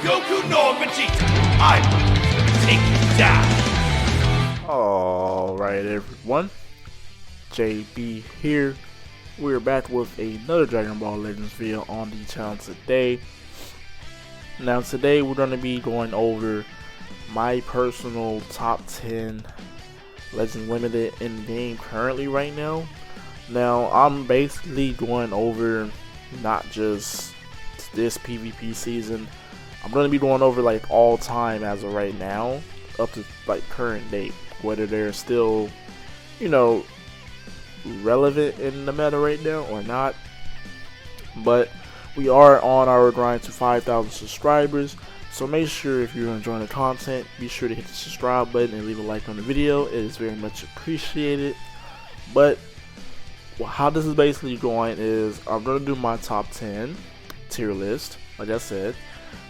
Goku nor Vegeta. I'm gonna take you down. Alright everyone, JB here. We're back with another Dragon Ball Legends video on the channel today. Now today we're going to be going over my personal top 10 Legends Limited in the game currently right now. Now I'm basically going over not just this PvP season. I'm going to be going over like all time as of right now up to like current date, whether they're still, you know, relevant in the meta right now or not. But we are on our grind to 5,000 subscribers, so make sure if you're enjoying the content, be sure to hit the subscribe button and leave a like on the video. It is very much appreciated. But how this is basically going is I'm going to do my top 10 tier list, like I said,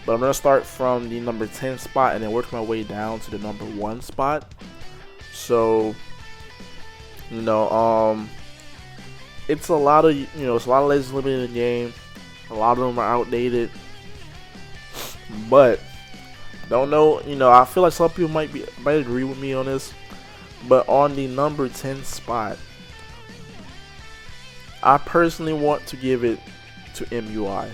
but I'm going to start from the number 10 spot and then work my way down to the number 1 spot. So, you know, it's a lot of, it's a lot of Legends Limited in the game. A lot of them are outdated, but don't know, I feel like some people might agree with me on this, but on the number 10 spot, I personally want to give it to MUI.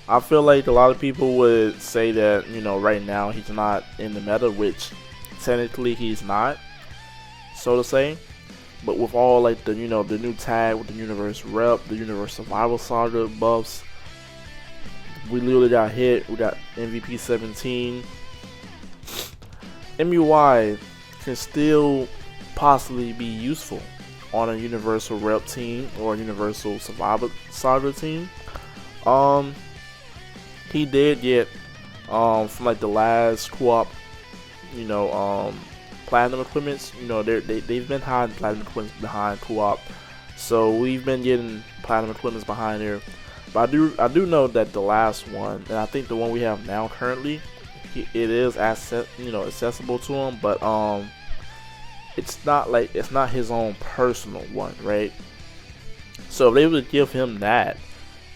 I feel like a lot of people would say that, right now he's not in the meta, which technically he's not, so to say. But with all like the the new tag with the Universe Rep, the Universe Survival Saga buffs, we literally got hit. We got MVP 17. MUI can still possibly be useful on a Universal Rep team or a Universal Survival Saga team. He did get from like the last co-op, platinum equipments. They've been hiding platinum equipments behind co-op, so we've been getting platinum equipments behind there. But I do know that the last one, and I think the one we have now currently, it is accessible to him, but it's not his own personal one, right? So if they would give him that,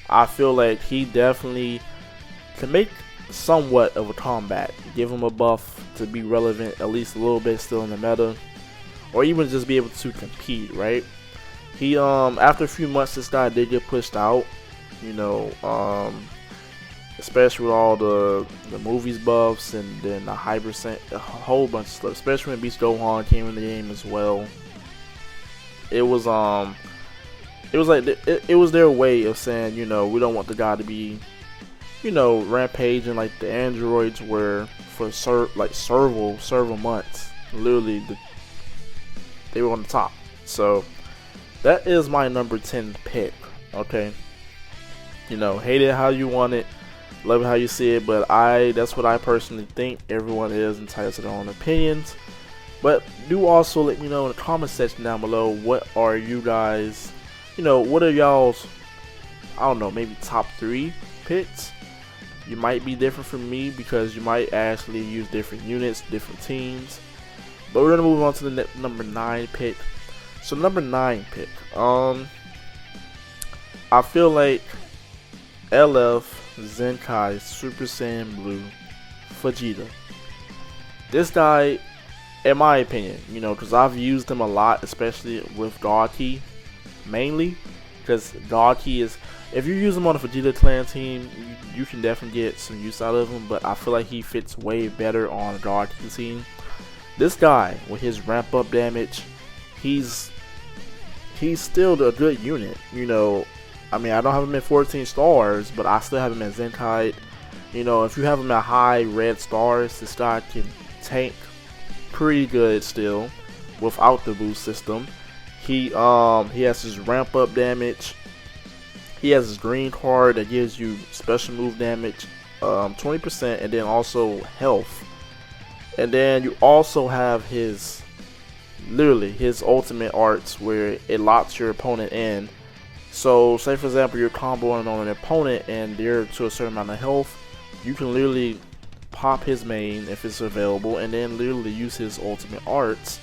I feel like he definitely can make somewhat of a comeback, give him a buff to be relevant at least a little bit still in the meta, or even just be able to compete, right? He after a few months this guy did get pushed out, especially with all the movies buffs and then the a whole bunch of stuff, especially when Beast Gohan came in the game as well. It was it was their way of saying, we don't want the guy to be rampaging like the androids were for several months. Literally, they were on the top. So that is my number 10 pick. Okay, hate it how you want it, love it how you see it, but that's what I personally think. Everyone is entitled to their own opinions, but do also let me know in the comment section down below, what are you guys, what are y'all's, I don't know, maybe top 3 picks. You might be different from me because you might actually use different units, different teams. But we're gonna move on to the number 9 pick. So number 9 pick, I feel like LF Zenkai Super Saiyan Blue Vegeta. This guy, in my opinion, because I've used him a lot, especially with God Key, mainly because God Key is, if you use him on a Vegeta clan team, you can definitely get some use out of him, but I feel like he fits way better on a God Key team. This guy, with his ramp up damage, he's still a good unit. I mean, I don't have him at 14 stars, but I still have him at Zenkai. If you have him at high red stars, this guy can tank pretty good still without the boost system. He has his ramp up damage. He has his green card that gives you special move damage, 20%, and then also health. And then you also have his ultimate arts where it locks your opponent in. So say for example you're comboing on an opponent and they're to a certain amount of health, you can literally pop his main if it's available, and then literally use his ultimate arts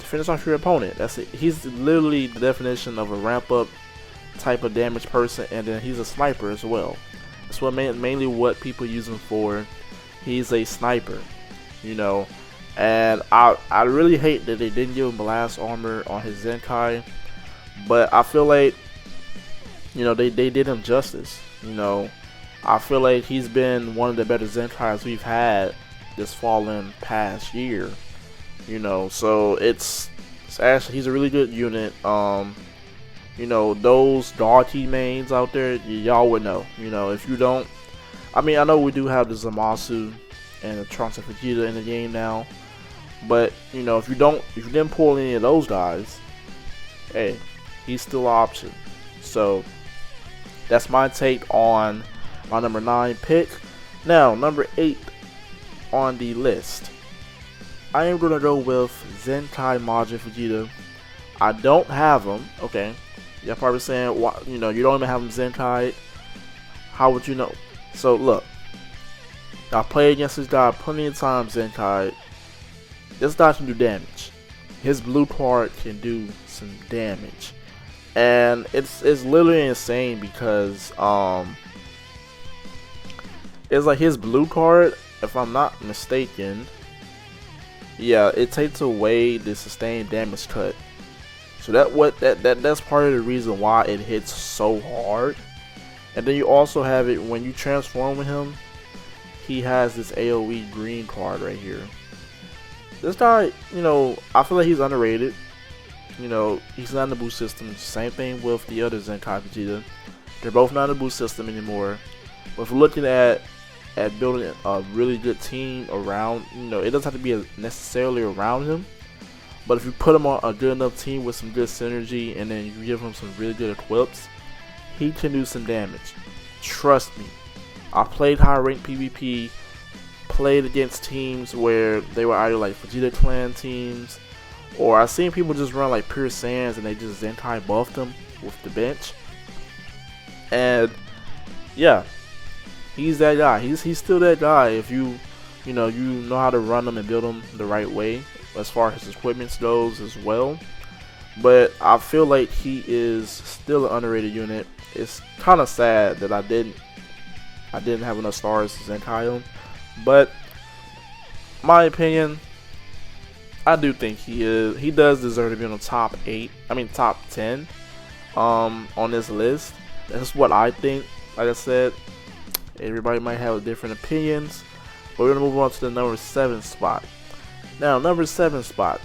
to finish off your opponent. That's it. He's literally the definition of a ramp up type of damage person, and then he's a sniper as well. That's what mainly what people use him for. He's a sniper, you know. And I really hate that they didn't give him blast armor on his Zenkai, but I feel like, you know, they did him justice. You know, I feel like he's been one of the better Zenkais we've had this fallen past year. You know, so it's actually, he's a really good unit. You know, those Darky mains out there, y'all would know. You know, if you don't, I mean, I know we do have the Zamasu and the Trunks and Vegeta in the game now, but you know, if you didn't pull any of those guys, hey, he's still an option. So that's my take on my number 9 pick. Now, number 8 on the list, I am gonna go with Zenkai Majin Vegeta. I don't have him. Okay, you're probably saying, why, you know, you don't even have him Zenkai. How would you know? So look, I played against this guy plenty of times Zenkai. This guy can do damage. His blue part can do some damage, and it's literally insane because it's like his blue card, if I'm not mistaken, yeah, it takes away the sustained damage cut. So that's part of the reason why it hits so hard. And then you also have it when you transform with him. He has this AoE green card right here. This guy, you know, I feel like he's underrated. You know, he's not in the boost system. Same thing with the other Zenkai Vegeta. They're both not in the boost system anymore. But if we're looking at building a really good team around, you know, it doesn't have to be necessarily around him. But if you put him on a good enough team with some good synergy, and then you give him some really good equips, he can do some damage. Trust me. I played high ranked PvP, played against teams where they were either like Vegeta Clan teams, or I've seen people just run like Pure Saiyans and they just Zenkai buffed them with the bench. And yeah, he's that guy. He's still that guy if you know how to run them and build them the right way as far as his equipment goes as well. But I feel like he is still an underrated unit. It's kind of sad that I didn't have enough stars to Zenkai him, but my opinion, I do think he does deserve to be on the top 10 on this list. That's what I think. Like I said, everybody might have different opinions, but we're gonna move on to the number 7 spot. Now, number 7 spot,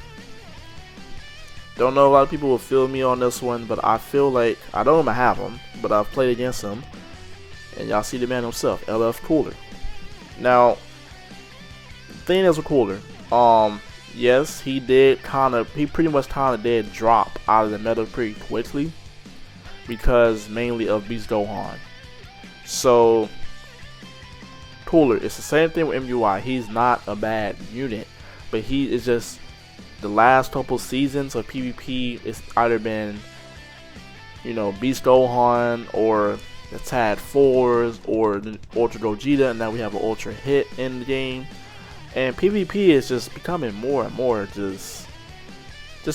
don't know, a lot of people will feel me on this one, but I feel like, I don't even have him, but I've played against him, and y'all see the man himself, LF Cooler. Now, the thing is with Cooler, yes, he pretty much did drop out of the meta pretty quickly, because mainly of Beast Gohan. So, Cooler, it's the same thing with MUI, he's not a bad unit, but he is just, the last couple seasons of PvP, it's either been, you know, Beast Gohan or the Tad 4s or the Ultra Gogeta, and now we have an Ultra Hit in the game. And PvP is just becoming more and more just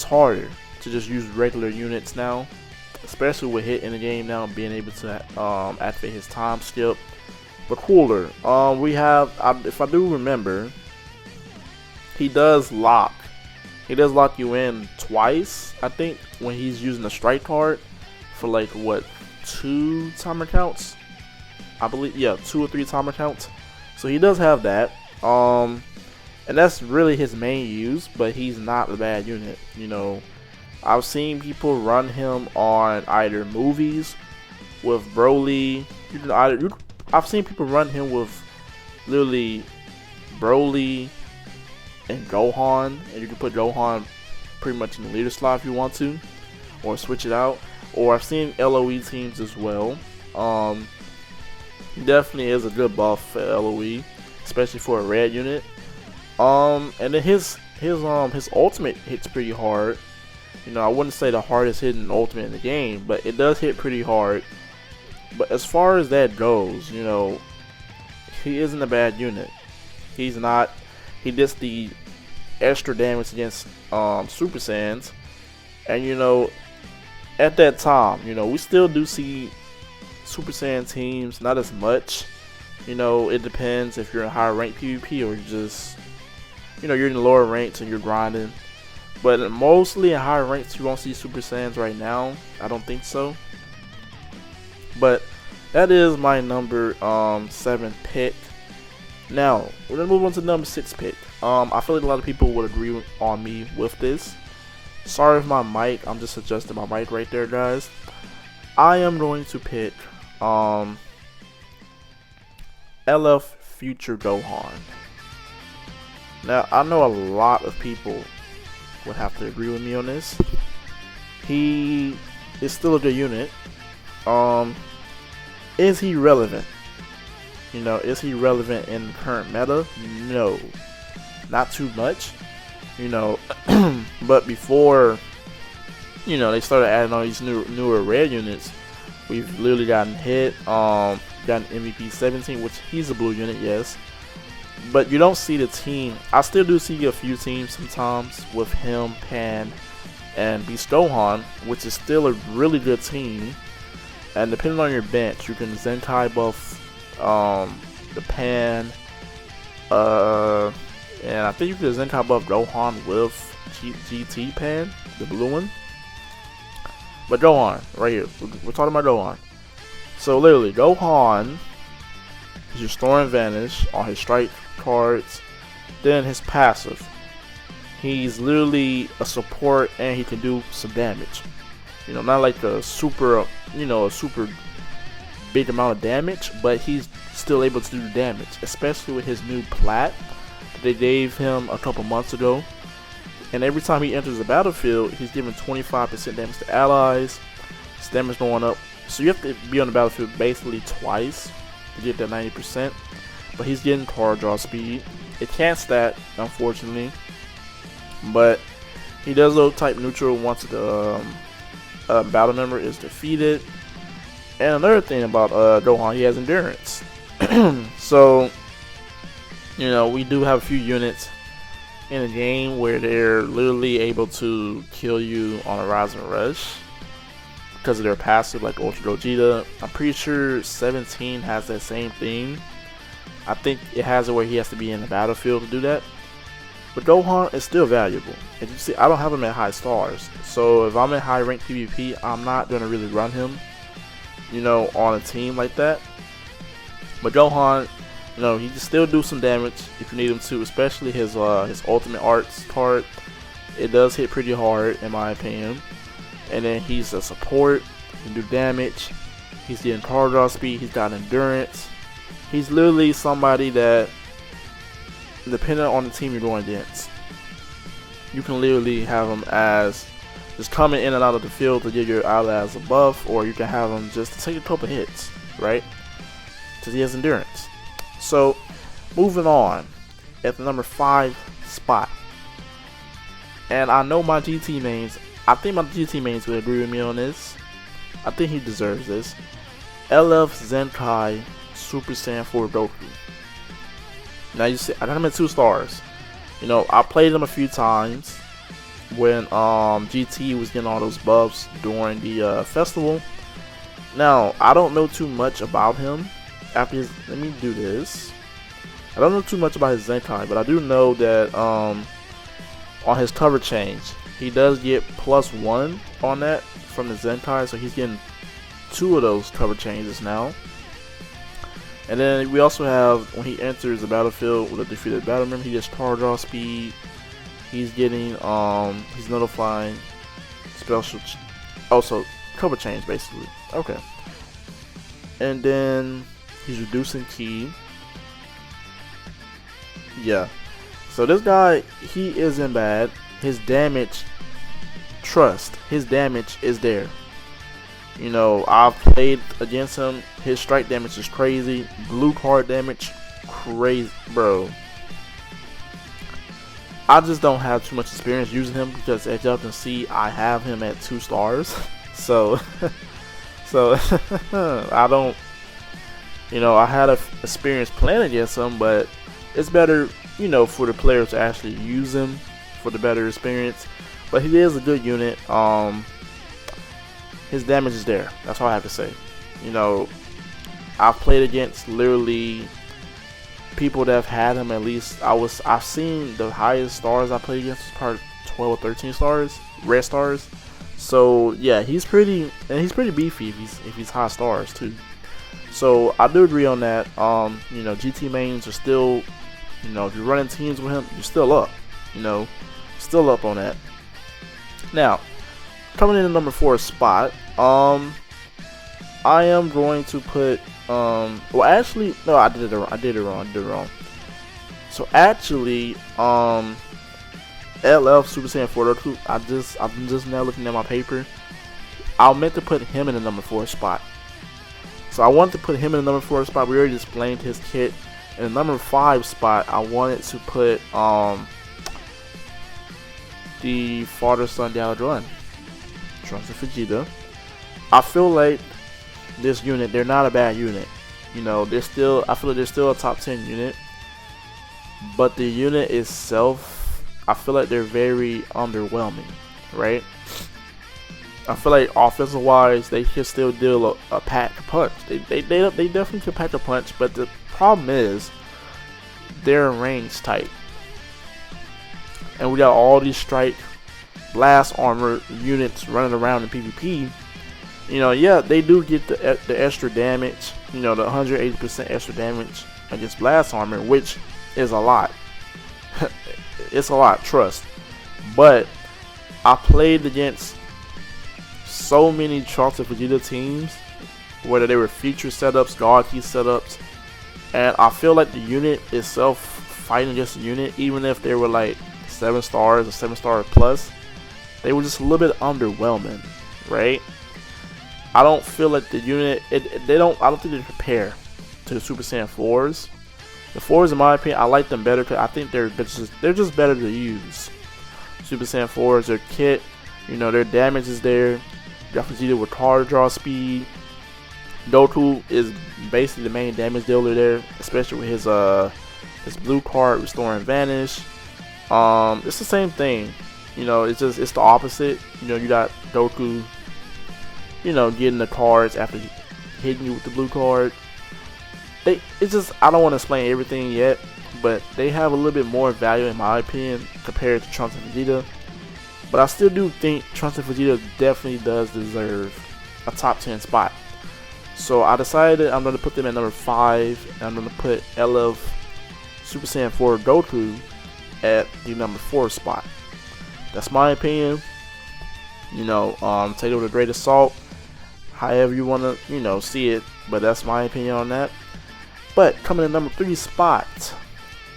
harder to just use regular units now, especially with Hit in the game now, being able to activate his time skip. But Cooler, we have, if I do remember, he does lock you in twice, I think, when he's using the strike card for like, what, 2 timer counts? I believe, yeah, 2 or 3 timer counts. So he does have that. And that's really his main use, but he's not a bad unit. You know, I've seen people run him on either movies with Broly. I've seen people run him with literally Broly and Gohan, and you can put Gohan pretty much in the leader slot if you want to, or switch it out. Or I've seen LOE teams as well. Definitely is a good buff for LOE, especially for a red unit. And then his ultimate hits pretty hard. You know, I wouldn't say the hardest hitting ultimate in the game, but it does hit pretty hard. But as far as that goes, you know, he isn't a bad unit. He's not. He does the extra damage against Super Saiyans, and you know, at that time, you know, we still do see Super Saiyan teams, not as much. You know, it depends if you're in higher rank PvP or you're just, you know, you're in the lower ranks and you're grinding. But mostly in higher ranks, you won't see Super Saiyans right now. I don't think so. But that is my number 7 pick. Now we're gonna move on to number 6 pick. I feel like a lot of people would agree on me with this. Sorry for my mic. I'm just adjusting my mic right there, guys. I am going to pick LF Future Gohan. Now I know a lot of people would have to agree with me on this. He is still a good unit. Is he relevant? You know, is he relevant in the current meta? No, not too much. You know, but before, you know, they started adding all these newer red units, we've literally gotten hit. Gotten MVP 17, which he's a blue unit, yes. But you don't see the team. I still do see a few teams sometimes with him, Pan, and Beast Gohan, which is still a really good team. And depending on your bench, you can Zenkai buff the Pan, and I think you can Zenkai buff Gohan with GT Pan, the blue one. But Gohan, right here, we're talking about Gohan. So literally, Gohan is your Store and Vanish on his strike cards. Then his passive, he's literally a support and he can do some damage. You know, not like a super, you know, a super big amount of damage, but he's still able to do damage, especially with his new plat that they gave him a couple months ago. And every time he enters the battlefield, he's giving 25% damage to allies. His damage going up. So you have to be on the battlefield basically twice to get that 90%. But he's getting card draw speed. It can't stat, unfortunately. But he does low type neutral once the battle member is defeated. And another thing about Gohan, he has endurance. So, you know, we do have a few units in a game where they're literally able to kill you on a Rise and Rush because of their passive, like Ultra Gogeta. I'm pretty sure 17 has that same thing. I think it has it where he has to be in the battlefield to do that. But Gohan is still valuable. And you see, I don't have him at high stars. So if I'm in high rank PvP, I'm not going to really run him, you know, on a team like that. But Gohan, you know, he can still do some damage if you need him to, especially his Ultimate Arts card. It does hit pretty hard, in my opinion. And then he's a support, he can do damage. He's getting card draw speed, he's got endurance. He's literally somebody that, depending on the team you're going against, you can literally have him as just coming in and out of the field to give your allies a buff, or you can have him just to take a couple hits, right? Because he has endurance. So, moving on, at the number 5 spot, and I know my GT mains, I think my GT mains will agree with me on this. I think he deserves this. LF Zenkai Super Saiyan 4 Goku. Now you see, I got him at 2 stars. You know, I played him a few times when GT was getting all those buffs during the festival. Now, I don't know too much about him. After his, let me do this. I don't know too much about his Zenkai, but I do know that on his cover change, he does get +1 on that from the Zenkai, so he's getting 2 of those cover changes now. And then we also have, when he enters the battlefield with a defeated battle member, he gets card draw speed. He's getting, he's notifying special, also cover change basically. Okay. And then he's reducing ki. Yeah. So this guy, he isn't bad. His damage, trust, his damage is there. You know, I've played against him. His strike damage is crazy. Blue card damage, crazy, bro. I just don't have too much experience using him because, as y'all can see, I have him at 2 stars. So I don't, you know, I had a experience playing against him, but it's better, you know, for the players to actually use him for the better experience. But he is a good unit. His damage is there. That's all I have to say. You know, I've played against literally people that have had him at least. I've seen the highest stars I played against was probably 12 or 13 stars, red stars. So yeah, he's pretty beefy if he's high stars too. So I do agree on that. You know, GT mains are still, you know, if you're running teams with him, you're still up. You know, still up on that. Now, coming in the number 4 spot, I am going to put well, actually, no, I did it wrong. So actually, LF Super Saiyan 4 Goku, I'm just now looking at my paper. I meant to put him in the number 4 spot. So I wanted to put him in the number 4 spot. We already explained his kit. In the number 5 spot, I wanted to put the father-son dialogue run, Trunks and Vegeta. I feel like this unit, they're not a bad unit. You know, I feel like they're still a top 10 unit. But the unit itself, I feel like they're very underwhelming, right? I feel like offensive wise, they can still deal a pack a punch. They definitely can pack a punch, but the problem is they're range tight. And we got all these strike blast armor units running around in PvP. You know, yeah, they do get the extra damage, you know, the 180% extra damage against blast armor, which is a lot. It's a lot, trust. But I played against so many Trunks and Vegeta teams, whether they were feature setups, guard key setups, and I feel like the unit itself, fighting against the unit, even if they were like 7 stars or 7-star plus, they were just a little bit underwhelming, right? I don't feel like the unit, I don't think they prepare to the Super Saiyan 4s. The 4s, in my opinion, I like them better because I think they're just better to use. Super Saiyan 4s, their kit, you know, their damage is there. You got Vegeta with card draw speed. Goku is basically the main damage dealer there, especially with his blue card restoring vanish. It's the same thing, you know. It's the opposite. You know, you got Goku, you know, getting the cards after hitting you with the blue card. I don't want to explain everything yet, but they have a little bit more value in my opinion compared to Trunks and Vegeta. But I still do think Trunks and Vegeta definitely does deserve a top 10 spot. So I decided I'm going to put them at number 5, and I'm going to put LF Super Saiyan 4 Goku at the number 4 spot. That's my opinion. You know, take it with a great of salt, however you want to, you know, see it, but that's my opinion on that. But coming in number 3 spot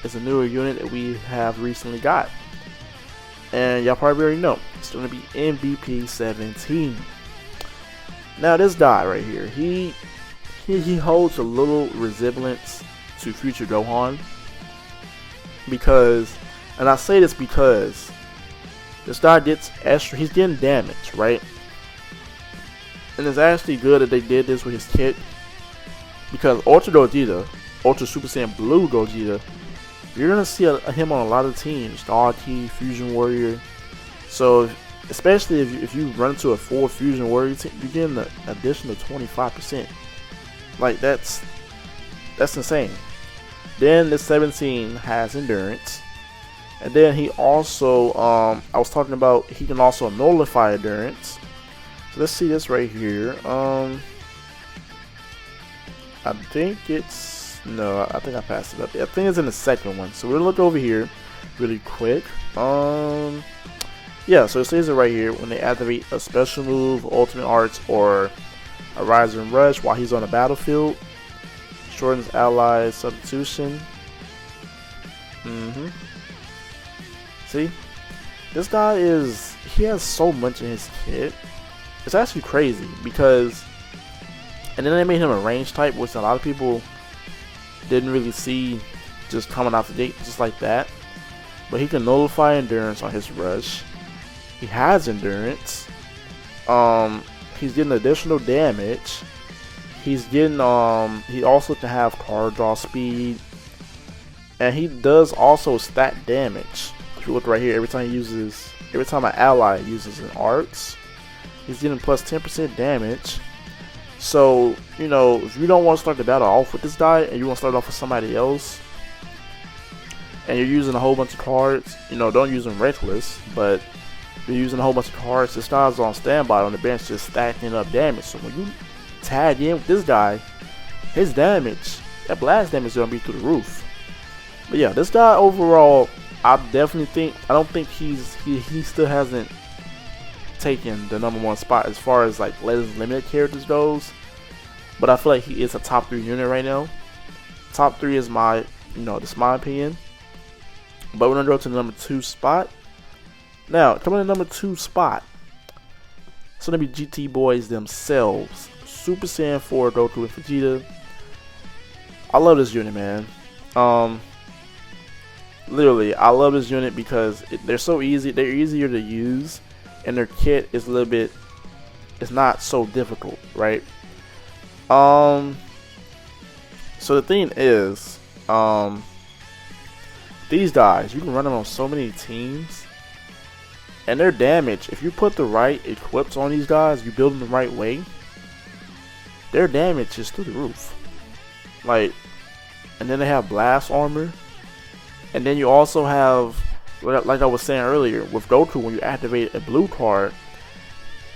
is a newer unit that we have recently got, and y'all probably already know it's going to be MVP 17. Now this guy right here, he holds a little resemblance to Future Gohan, because, and I say this because this guy gets extra, he's getting damage, right? And it's actually good that they did this with his kit, because Ultra Gogeta, Ultra Super Saiyan Blue Gogeta, you're gonna see him on a lot of teams, Guard Key, Fusion Warrior. So especially if you run into a full Fusion Warrior team, you're getting an additional 25%. Like that's insane. Then the 17 has endurance, and then he also I was talking about, he can also nullify endurance. So let's see this right here. I think it's, no, I think I passed it up. I think it's in the second one. So we'll look over here really quick. Yeah, so it says it right here. When they activate a special move, ultimate arts, or a rise and rush while he's on the battlefield, shortens allies substitution. See, this guy he has so much in his kit. It's actually crazy, because, and then they made him a range type, which a lot of people didn't really see just coming out the gate just like that. But he can nullify endurance on his rush. He has endurance. He's getting additional damage. He's getting he also can have card draw speed, and he does also stat damage. If you look right here, every time an ally uses an arts, he's getting plus 10% damage. So, you know, if you don't want to start the battle off with this guy and you want to start off with somebody else, and you're using a whole bunch of cards, you know, don't use them reckless, but if you're using a whole bunch of cards, this guy's on standby on the bench just stacking up damage. So when you tag in with this guy, his damage, that blast damage is going to be through the roof. But yeah, this guy overall, I definitely think, I don't think he still hasn't taken the #1 spot as far as like limited characters goes, but I feel like he is a top 3 unit right now. Top 3 is my, you know, that's my opinion. But we're gonna go to the #2 spot. Now, coming in #2 spot, it's gonna be GT Boys themselves, Super Saiyan 4 Goku and Vegeta. I love this unit, man. Literally, I love this unit because they're so easy. They're easier to use, and their kit is a little bit, it's not so difficult, right? So the thing is, these guys, you can run them on so many teams, and their damage, if you put the right equips on these guys, you build them the right way, their damage is through the roof. Like, and then they have blast armor, and then you also have, like I was saying earlier, with Goku, when you activate a blue card,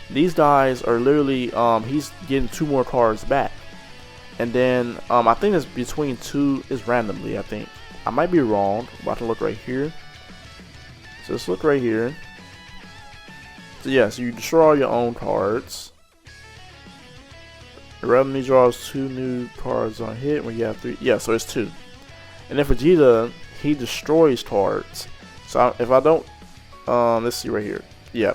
these guys are literally, he's getting 2 more cards back. And then, I think it's between 2, is randomly, I think. I might be wrong, I'm about to look right here. So let's look right here. So yeah, so you destroy all your own cards. It randomly draws 2 new cards on hit when you have 3, yeah, so it's 2. And then Vegeta, he destroys cards. So if I don't, let's see right here. Yeah.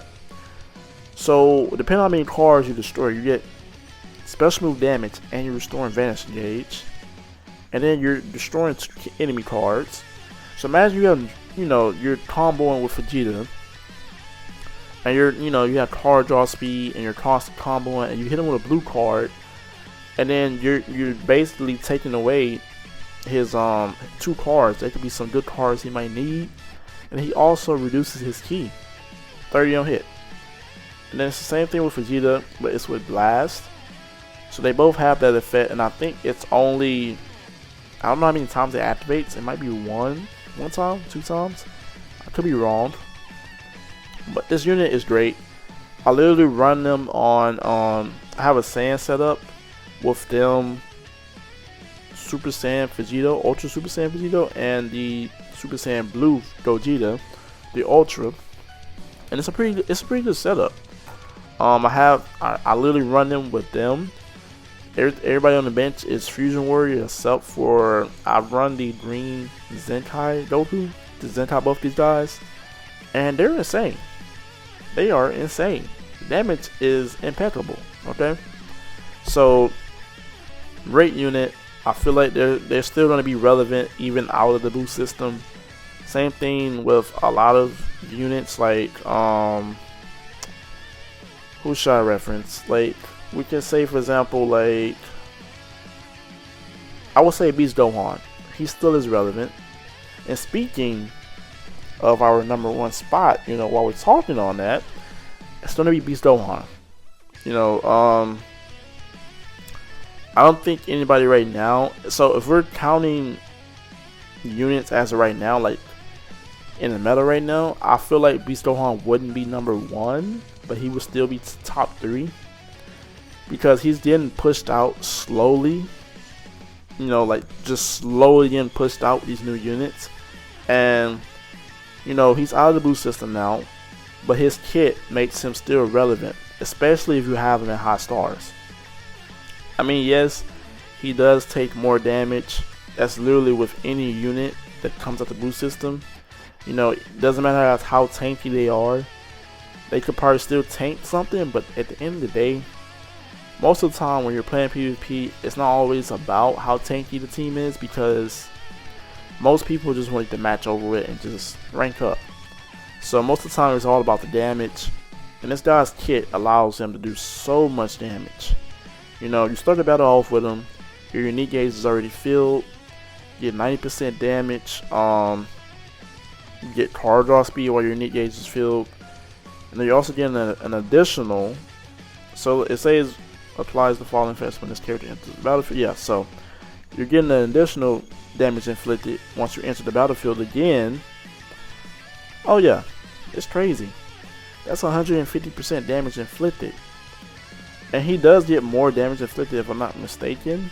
So depending on how many cards you destroy, you get special move damage, and you're restoring Vanish Gauge, and then you're destroying enemy cards. So imagine you have, you know, you're comboing with Vegeta, and you're, you know, you have card draw speed, and you're constant comboing, and you hit him with a blue card, and then you're basically taking away his 2 cards. There could be some good cards he might need. And he also reduces his ki, 30 on hit. And then it's the same thing with Vegeta, but it's with Blast. So they both have that effect, and I think it's only, I don't know how many times it activates. It might be one time, 2 times. I could be wrong. But this unit is great. I literally run them on, I have a Saiyan setup with them, Super Saiyan Vegeta, Ultra Super Saiyan Vegeta, and the Super Saiyan Blue Gogeta, the Ultra, and it's a pretty good setup. I literally run them with them. Everybody on the bench is Fusion Warrior except for, I run the green Zenkai Goku, the Zenkai both these guys, and they're insane. They are insane. The damage is impeccable. Okay, so great unit. I feel like they're still going to be relevant even out of the boost system. Same thing with a lot of units like, who should I reference? Like, we can say for example, like, I would say Beast Gohan. He still is relevant. And speaking of our #1 spot, you know, while we're talking on that, it's going to be Beast Gohan. You know, I don't think anybody right now, so if we're counting units as of right now, like in the meta right now, I feel like Beast Gohan wouldn't be #1, but he would still be top 3 because he's getting pushed out slowly, you know, like just slowly getting pushed out with these new units. And you know, he's out of the boost system now, but his kit makes him still relevant, especially if you have him in high stars. I mean, yes, he does take more damage. That's literally with any unit that comes out the boost system. You know, it doesn't matter how tanky they are. They could probably still tank something, but at the end of the day, most of the time when you're playing PvP, it's not always about how tanky the team is, because most people just want to match over it and just rank up. So most of the time it's all about the damage, and this guy's kit allows him to do so much damage. You know, you start the battle off with him, your unique gauge is already filled, you get 90% damage, you get card draw speed while your unique gauge is filled, and then you're also getting an additional, so it says applies the following effects when this character enters the battlefield. Yeah, so you're getting an additional damage inflicted once you enter the battlefield again. Oh yeah, it's crazy. That's 150% damage inflicted. And he does get more damage inflicted if I'm not mistaken.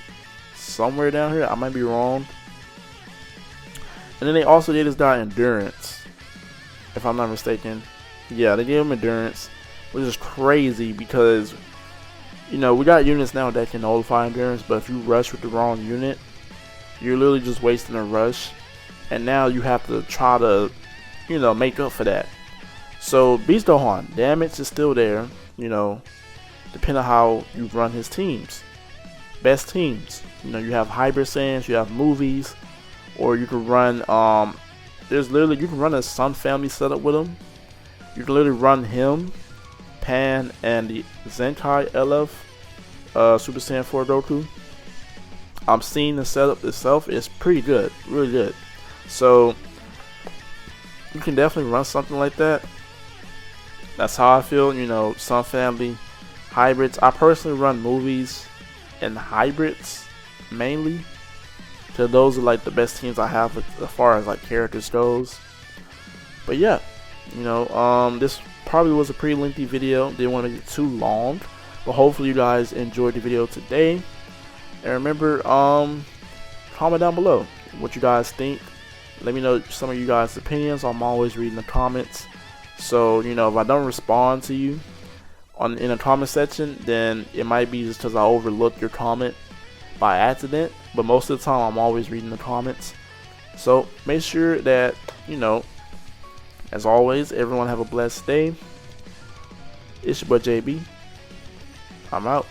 Somewhere down here, I might be wrong. And then they also gave this guy endurance, if I'm not mistaken. Yeah, they gave him endurance, which is crazy because, you know, we got units now that can nullify endurance, but if you rush with the wrong unit, you're literally just wasting a rush. And now you have to try to, you know, make up for that. So Beast Gohan, damage is still there, you know, depending on how you run his teams. Best teams, you know, you have Hybrid Saiyans, you have movies, or you can run, you can run a Sun Family setup with him. You can literally run him, Pan, and the Zenkai LF, Super Saiyan 4 Goku. I'm seeing the setup itself is pretty good, really good. So you can definitely run something like that. That's how I feel, you know, Sun Family, hybrids. I personally run movies and hybrids mainly, because those are like the best teams I have as far as like characters goes. But yeah, you know, this probably was a pretty lengthy video. Didn't want to get too long, but hopefully you guys enjoyed the video today. And remember, comment down below what you guys think. Let me know some of you guys' opinions. I'm always reading the comments. So, you know, if I don't respond to you in the comment section, then it might be just because I overlooked your comment by accident. But most of the time, I'm always reading the comments. So make sure that, you know, as always, everyone have a blessed day. It's your boy JB. I'm out.